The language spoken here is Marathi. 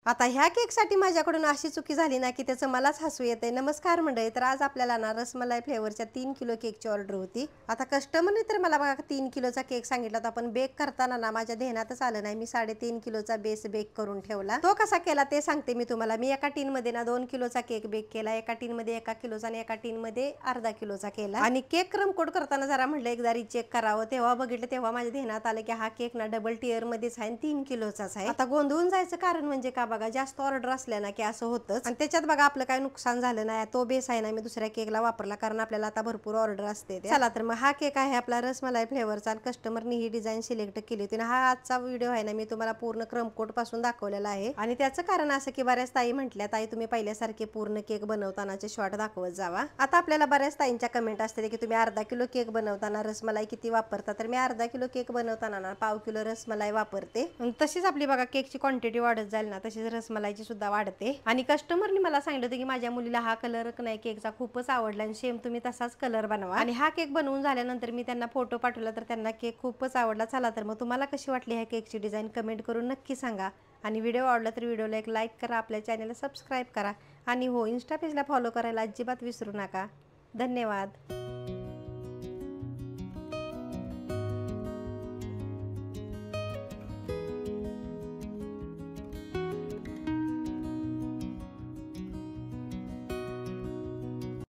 आता ह्या केकसाठी माझ्याकडून अशी चुकी झाली ना की त्याचं मलाच हसू येतंय। नमस्कार मंडळी, तर आज आपल्याला ना रसमलाई फ्लेवरच्या 3 किलो केकची ऑर्डर होती। आता कस्टमरने तर मला बघा 3 किलोचा केक सांगितला होता, पण बेक करताना ना माझ्या ध्यानातच आलं नाही। मी 3.5 किलोचा बेस बेक करून ठेवला। तो कसा केला ते सांगते मी तुम्हाला। मी एका टीन मध्ये ना 2 किलोचा केक बेक केला, एका टीन मध्ये 1 किलोचा आणि एका टीन मध्ये अर्धा किलोचा केला। आणि केक क्रम कोट करताना जरा म्हटलं एकदा रिचेक करावं, तेव्हा बघितलं तेव्हा माझ्या ध्यानात आलं की हा केक ना डबल टियर मध्येच आहे, 3 किलोचाच आहे। आता गोंधळून जायचं कारण म्हणजे का बघा, जास्त ऑर्डर असल्या ना की असं होतंच। आणि त्याच्यात बघा आपलं काय नुकसान झालं नाही। तो बेस आहे ना मी दुसऱ्या केकला वापरला, कारण आपल्याला आता भरपूर ऑर्डर असते। चला तर मग हा केक आहे आपला रसमलाई फ्लेवरचा। कस्टमरनी ही डिझाईन सिलेक्ट केली होती ना। हा आजचा व्हिडिओ आहे ना मी तुम्हाला पूर्ण क्रमकोट पासून दाखवलेला आहे। आणि त्याचं कारण असं की बऱ्याच ताई म्हटल्या, ताई तुम्ही पहिल्यासारखे पूर्ण केक बनवतानाचे शॉर्ट दाखवत जावा। आता आपल्याला बऱ्याच ताईंच्या कमेंट असते की तुम्ही अर्धा किलो केक बनवताना रसमलाई किती वापरता, तर मी अर्धा किलो केक बनवताना ना पाव किलो रसमलाई वापरते। तशीच आपली बघा केकची क्वांटिटी वाढत जाईल ना तशीच रसमलाईची सुद्धा वाढते। आणि कस्टमरनी मला सांगितलं होतं की माझ्या मुलीला हा कलर नाही केकचा खूपच आवडला आणि सेम तुम्ही तसाच कलर बनवा। आणि हा केक बनवून झाल्यानंतर मी त्यांना फोटो पाठवला, तर त्यांना केक खूपच आवडला। चला तर मग तुम्हाला कशी वाटली ह्या केकची डिझाईन कमेंट करून नक्की सांगा। आणि व्हिडिओ आवडला तर व्हिडिओला एक लाईक करा, आपल्या चॅनलला सबस्क्राईब करा आणि हो, इन्स्टा पेजला फॉलो करायला अजिबात विसरू नका। धन्यवाद।